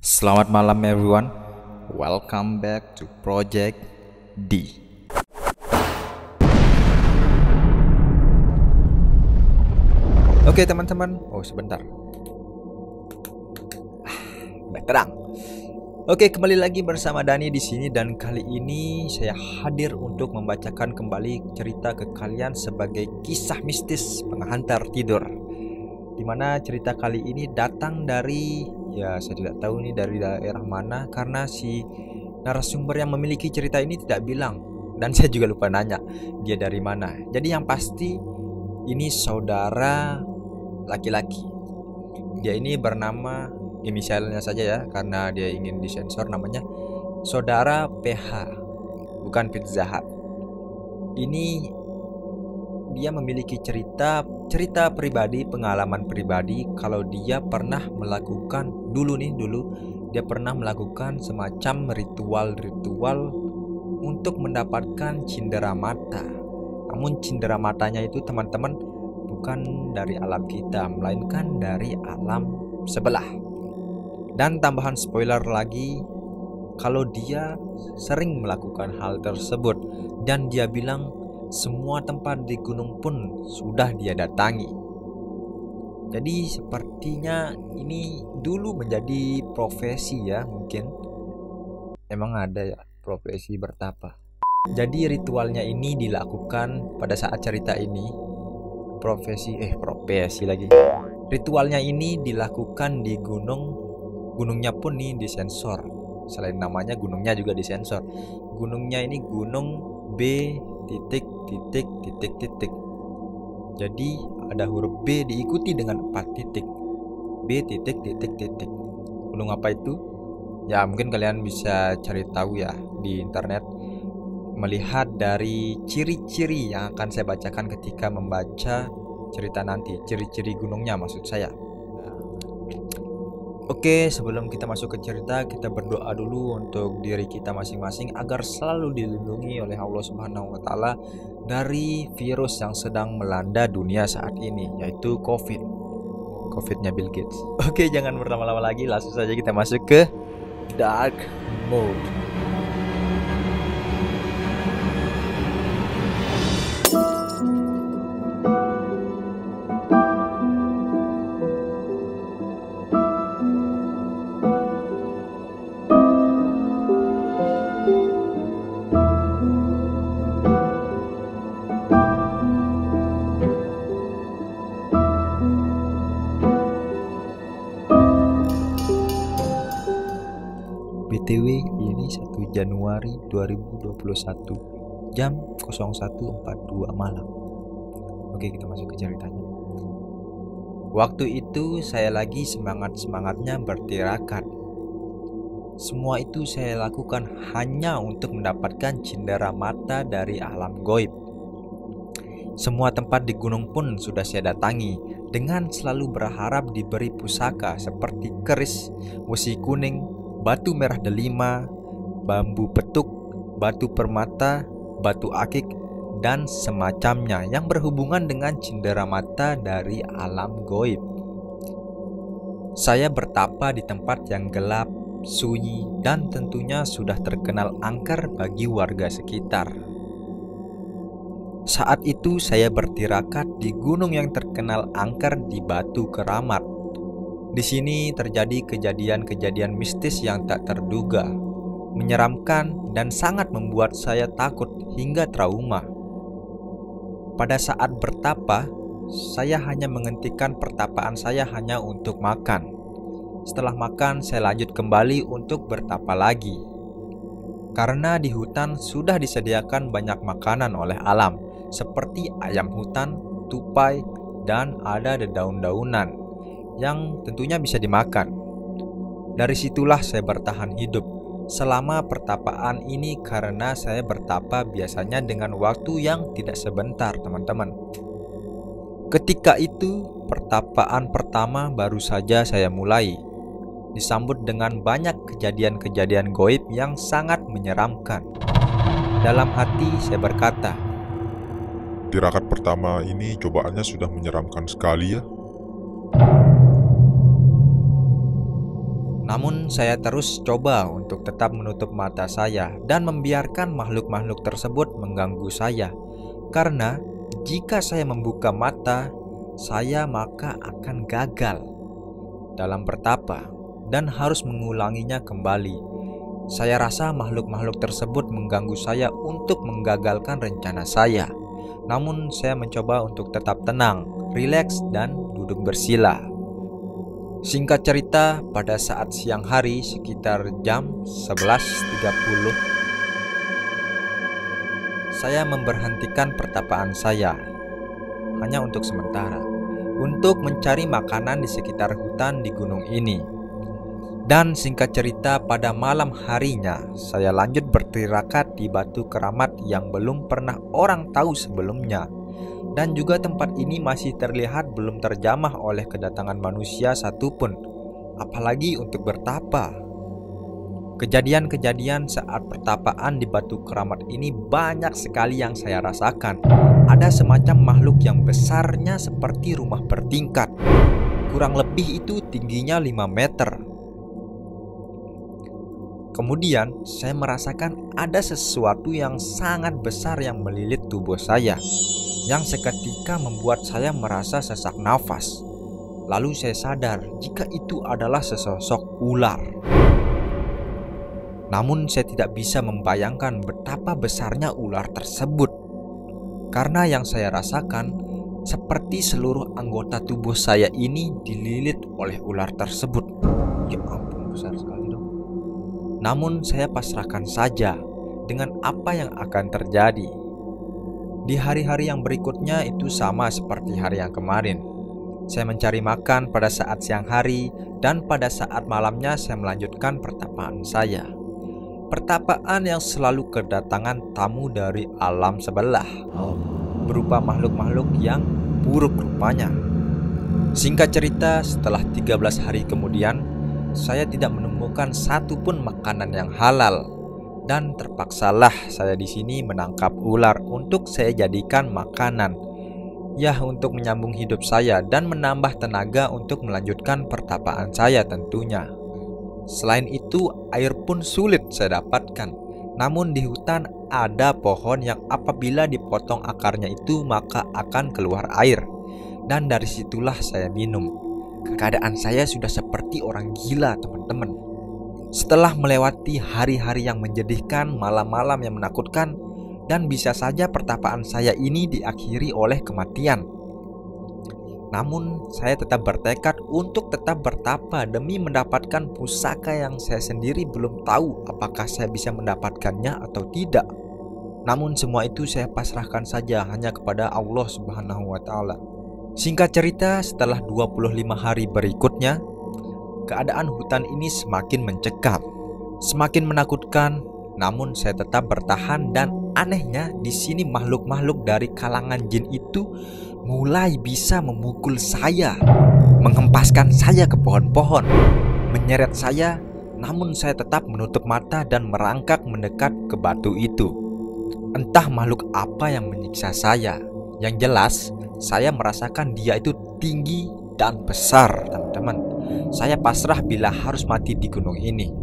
Selamat malam everyone. Welcome back to Project D. Oke teman-teman. Oh sebentar. Udah terang. Oke, kembali lagi bersama Dani di sini dan kali ini saya hadir untuk membacakan kembali cerita ke kalian sebagai kisah mistis penghantar tidur. Dimana cerita kali ini datang dari, ya saya tidak tahu nih dari daerah mana karena si narasumber yang memiliki cerita ini tidak bilang dan saya juga lupa nanya dia dari mana. Jadi yang pasti ini saudara laki-laki. Dia ini bernama, inisialnya saja ya karena dia ingin disensor, namanya saudara PH, bukan Pizza Hut. Ini dia memiliki cerita pribadi, pengalaman pribadi kalau dia pernah melakukan dulu dia pernah melakukan semacam ritual untuk mendapatkan cindera mata. Namun cindera matanya itu teman-teman bukan dari alam kita, melainkan dari alam sebelah. Dan tambahan spoiler lagi, kalau dia sering melakukan hal tersebut dan dia bilang semua tempat di gunung pun sudah dia datangi. Jadi sepertinya ini dulu menjadi profesi ya, mungkin emang ada ya profesi bertapa. Jadi ritualnya ini dilakukan pada saat cerita ini profesi lagi. Ritualnya ini dilakukan di gunungnya pun nih disensor. Selain namanya, gunungnya juga disensor. Gunungnya ini gunung B titik. Jadi ada huruf B diikuti dengan 4 titik. B titik. Gunung apa itu? Ya mungkin kalian bisa cari tahu ya di internet, melihat dari ciri-ciri yang akan saya bacakan ketika membaca cerita nanti. Ciri-ciri gunungnya maksud saya. Oke, sebelum kita masuk ke cerita, kita berdoa dulu untuk diri kita masing-masing agar selalu dilindungi oleh Allah Subhanahu wa taala dari virus yang sedang melanda dunia saat ini, yaitu COVID-nya Bill Gates. Oke, jangan berlama-lama lagi, langsung saja kita masuk ke dark mode. BTW ini 1 Januari 2021 jam 01.42 malam. Oke, kita masuk ke ceritanya. Waktu itu saya lagi semangat-semangatnya bertirakat. Semua itu saya lakukan hanya untuk mendapatkan cindera mata dari alam goib. Semua tempat di gunung pun sudah saya datangi dengan selalu berharap diberi pusaka seperti keris, wesi kuning, batu merah delima, bambu petuk, batu permata, batu akik, dan semacamnya yang berhubungan dengan cindera mata dari alam goib. Saya bertapa di tempat yang gelap, sunyi, dan tentunya sudah terkenal angker bagi warga sekitar. Saat itu saya bertirakat di gunung yang terkenal angker di Batu Keramat. Di sini terjadi kejadian-kejadian mistis yang tak terduga, menyeramkan dan sangat membuat saya takut hingga trauma. Pada saat bertapa, saya hanya menghentikan pertapaan saya hanya untuk makan. Setelah makan, saya lanjut kembali untuk bertapa lagi. Karena di hutan sudah disediakan banyak makanan oleh alam, seperti ayam hutan, tupai, dan ada daun-daunan yang tentunya bisa dimakan. Dari situlah saya bertahan hidup selama pertapaan ini karena saya bertapa biasanya dengan waktu yang tidak sebentar, teman-teman. Ketika itu pertapaan pertama baru saja saya mulai, disambut dengan banyak kejadian-kejadian goib yang sangat menyeramkan. Dalam hati saya berkata, tirakat pertama ini cobaannya sudah menyeramkan sekali ya. Namun saya terus coba untuk tetap menutup mata saya dan membiarkan makhluk-makhluk tersebut mengganggu saya. Karena jika saya membuka mata saya maka akan gagal dalam bertapa dan harus mengulanginya kembali. Saya rasa makhluk-makhluk tersebut mengganggu saya untuk menggagalkan rencana saya. Namun saya mencoba untuk tetap tenang, rileks, dan duduk bersila. Singkat cerita, pada saat siang hari sekitar jam 11.30 saya memberhentikan pertapaan saya hanya untuk sementara untuk mencari makanan di sekitar hutan di gunung ini. Dan singkat cerita, pada malam harinya saya lanjut bertirakat di batu keramat yang belum pernah orang tahu sebelumnya. Dan juga tempat ini masih terlihat belum terjamah oleh kedatangan manusia satupun, apalagi untuk bertapa. Kejadian-kejadian saat pertapaan di batu keramat ini banyak sekali yang saya rasakan. Ada semacam makhluk yang besarnya seperti rumah bertingkat. Kurang lebih itu tingginya 5 meter. Kemudian saya merasakan ada sesuatu yang sangat besar yang melilit tubuh saya, yang seketika membuat saya merasa sesak nafas. Lalu saya sadar jika itu adalah sesosok ular. Namun saya tidak bisa membayangkan betapa besarnya ular tersebut. Karena yang saya rasakan seperti seluruh anggota tubuh saya ini dililit oleh ular tersebut. Ya ampun, besar sekali dong. Namun saya pasrahkan saja dengan apa yang akan terjadi. Di hari-hari yang berikutnya itu sama seperti hari yang kemarin. Saya mencari makan pada saat siang hari, dan pada saat malamnya saya melanjutkan pertapaan saya. Pertapaan yang selalu kedatangan tamu dari alam sebelah, berupa makhluk-makhluk yang buruk rupanya. Singkat cerita, setelah 13 hari kemudian, saya tidak menemukan satupun makanan yang halal, dan terpaksalah saya di sini menangkap ular untuk saya jadikan makanan, ya untuk menyambung hidup saya dan menambah tenaga untuk melanjutkan pertapaan saya tentunya. Selain itu, air pun sulit saya dapatkan. Namun di hutan ada pohon yang apabila dipotong akarnya itu maka akan keluar air. Dan dari situlah saya minum. Keadaan saya sudah seperti orang gila, teman-teman. Setelah melewati hari-hari yang menyedihkan, malam-malam yang menakutkan, dan bisa saja pertapaan saya ini diakhiri oleh kematian. Namun saya tetap bertekad untuk tetap bertapa demi mendapatkan pusaka yang saya sendiri belum tahu apakah saya bisa mendapatkannya atau tidak. Namun semua itu saya pasrahkan saja hanya kepada Allah Subhanahu wa Ta'ala. Singkat cerita, setelah 25 hari berikutnya, keadaan hutan ini semakin mencekam, semakin menakutkan. Namun saya tetap bertahan, dan anehnya di sini makhluk-makhluk dari kalangan jin itu mulai bisa memukul saya, menghempaskan saya ke pohon-pohon, menyeret saya. Namun saya tetap menutup mata dan merangkak mendekat ke batu itu. Entah makhluk apa yang menyiksa saya. Yang jelas saya merasakan dia itu tinggi dan besar, teman-teman. Saya pasrah bila harus mati di gunung ini.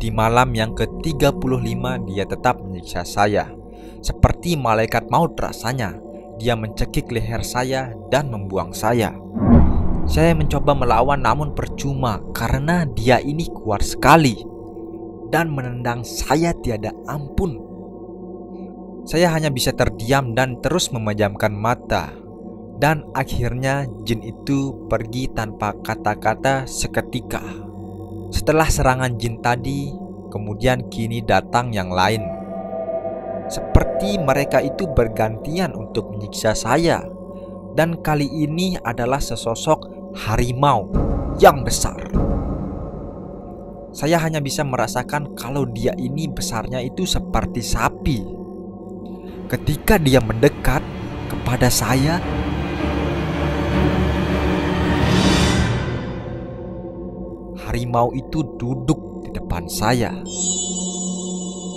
Di malam yang ke-35 dia tetap menyiksa saya. Seperti malaikat maut rasanya. Dia mencekik leher saya dan membuang saya. Saya mencoba melawan namun percuma karena dia ini kuat sekali dan menendang saya tiada ampun. Saya hanya bisa terdiam dan terus memejamkan mata. Dan akhirnya jin itu pergi tanpa kata-kata seketika. Setelah serangan jin tadi, kemudian kini datang yang lain. Seperti mereka itu bergantian untuk menyiksa saya. Dan kali ini adalah sesosok harimau yang besar. Saya hanya bisa merasakan kalau dia ini besarnya itu seperti sapi. Ketika dia mendekat kepada saya, harimau itu duduk di depan saya.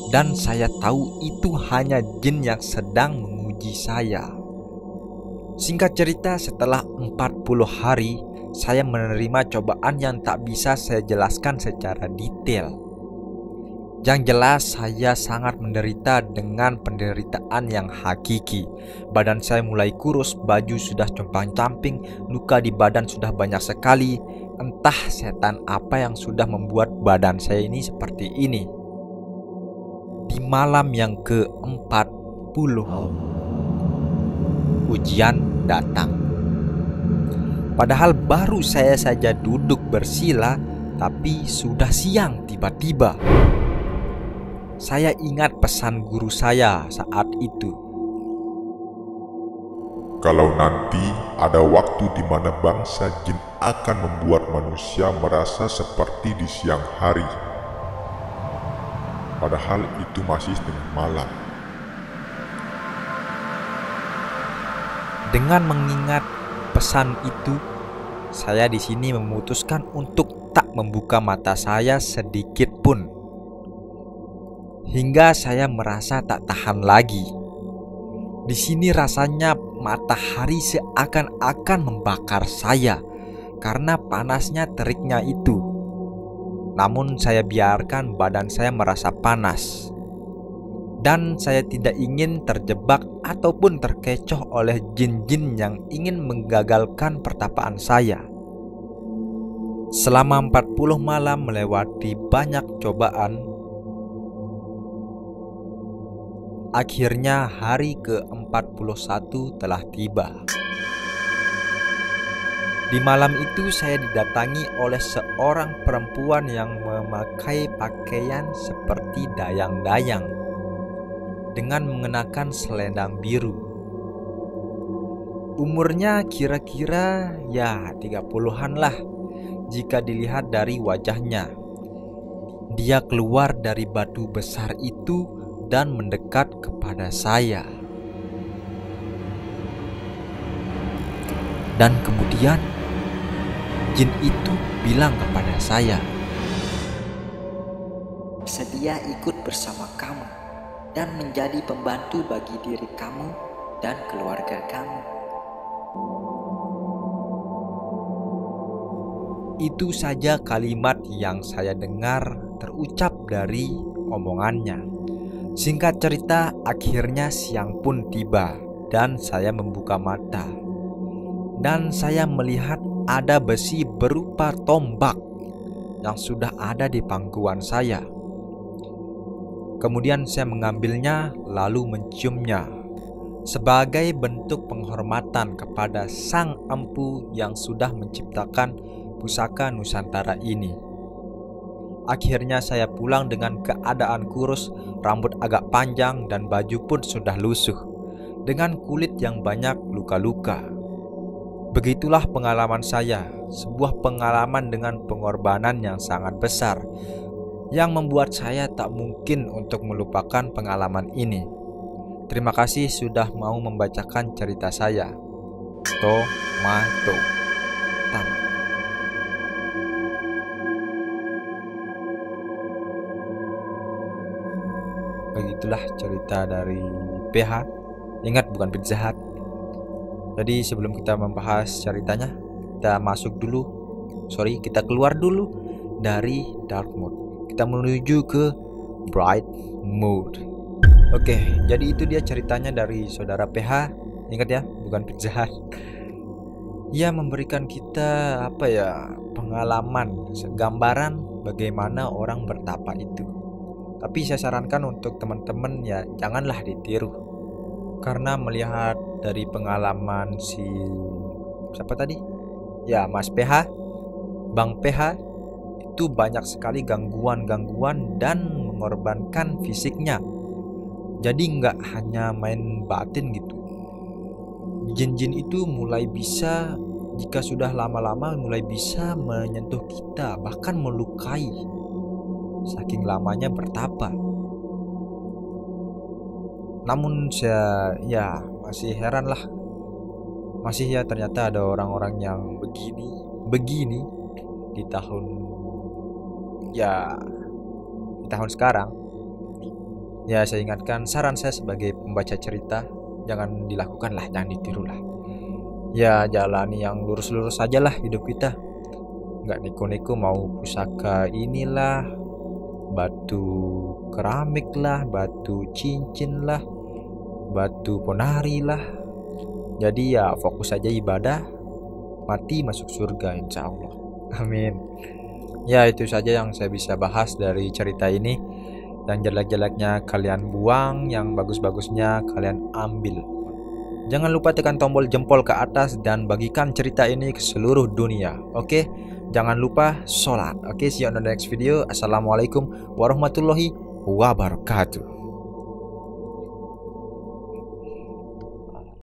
Dan saya tahu itu hanya jin yang sedang menguji saya. Singkat cerita, setelah 40 hari saya menerima cobaan yang tak bisa saya jelaskan secara detail. Yang jelas saya sangat menderita dengan penderitaan yang hakiki. Badan saya mulai kurus, baju sudah compang-camping, luka di badan sudah banyak sekali. Entah setan apa yang sudah membuat badan saya ini seperti ini. Di malam yang ke-40, ujian datang. Padahal baru saya saja duduk bersila, tapi sudah siang tiba-tiba. Saya ingat pesan guru saya saat itu. Kalau nanti ada waktu di mana bangsa jin akan membuat manusia merasa seperti di siang hari, padahal itu masih tengah malam. Dengan mengingat pesan itu, saya di sini memutuskan untuk tak membuka mata saya sedikit pun. Hingga saya merasa tak tahan lagi. Di sini rasanya matahari seakan-akan membakar saya karena panasnya teriknya itu. Namun saya biarkan badan saya merasa panas. Dan saya tidak ingin terjebak ataupun terkecoh oleh jin-jin yang ingin menggagalkan pertapaan saya. Selama 40 malam melewati banyak cobaan, akhirnya hari ke-41 telah tiba. Di malam itu saya didatangi oleh seorang perempuan yang memakai pakaian seperti dayang-dayang dengan mengenakan selendang biru. Umurnya kira-kira ya 30-an lah jika dilihat dari wajahnya. Dia keluar dari batu besar itu dan mendekat kepada saya. Dan kemudian jin itu bilang kepada saya, "Sedia ikut bersama kamu dan menjadi pembantu bagi diri kamu dan keluarga kamu." Itu saja kalimat yang saya dengar terucap dari omongannya. Singkat cerita, akhirnya siang pun tiba dan saya membuka mata. Dan saya melihat ada besi berupa tombak yang sudah ada di pangkuan saya. Kemudian saya mengambilnya lalu menciumnya sebagai bentuk penghormatan kepada Sang Empu yang sudah menciptakan pusaka Nusantara ini. Akhirnya saya pulang dengan keadaan kurus, rambut agak panjang dan baju pun sudah lusuh, dengan kulit yang banyak luka-luka. Begitulah pengalaman saya, sebuah pengalaman dengan pengorbanan yang sangat besar, yang membuat saya tak mungkin untuk melupakan pengalaman ini. Terima kasih sudah mau membacakan cerita saya. Tomato. Tamat. Begitulah cerita dari PH. Ingat, bukan Pizza Hut. Jadi sebelum kita membahas ceritanya, kita keluar dulu dari dark mode. Kita menuju ke bright mode. Oke, jadi itu dia ceritanya dari saudara PH. Ingat ya, bukan Pizza Hut. Ia memberikan kita pengalaman, gambaran bagaimana orang bertapa itu. Tapi saya sarankan untuk teman-teman ya janganlah ditiru. Karena melihat dari pengalaman siapa tadi? Ya, Mas PH, Bang PH, itu banyak sekali gangguan-gangguan dan mengorbankan fisiknya. Jadi nggak hanya main batin gitu. Jin-jin itu mulai bisa, jika sudah lama-lama mulai bisa menyentuh kita, bahkan melukai. Saking lamanya bertapa. Namun saya masih heran lah. Masih ya ternyata ada orang-orang yang begini di tahun sekarang. Ya, saya ingatkan, saran saya sebagai pembaca cerita, jangan dilakukan lah, jangan ditiru lah. ya jalani yang lurus-lurus saja lah hidup kita. Nggak neko-neko mau pusaka inilah, batu keramik lah, batu cincin lah, batu ponari lah. Jadi ya fokus saja ibadah, mati masuk surga insya Allah. Amin. Ya itu saja yang saya bisa bahas dari cerita ini. Yang jelek-jeleknya kalian buang, yang bagus-bagusnya kalian ambil. Jangan lupa tekan tombol jempol ke atas dan bagikan cerita ini ke seluruh dunia. Oke, jangan lupa sholat. Oke, see you on the next video. Assalamualaikum warahmatullahi wabarakatuh.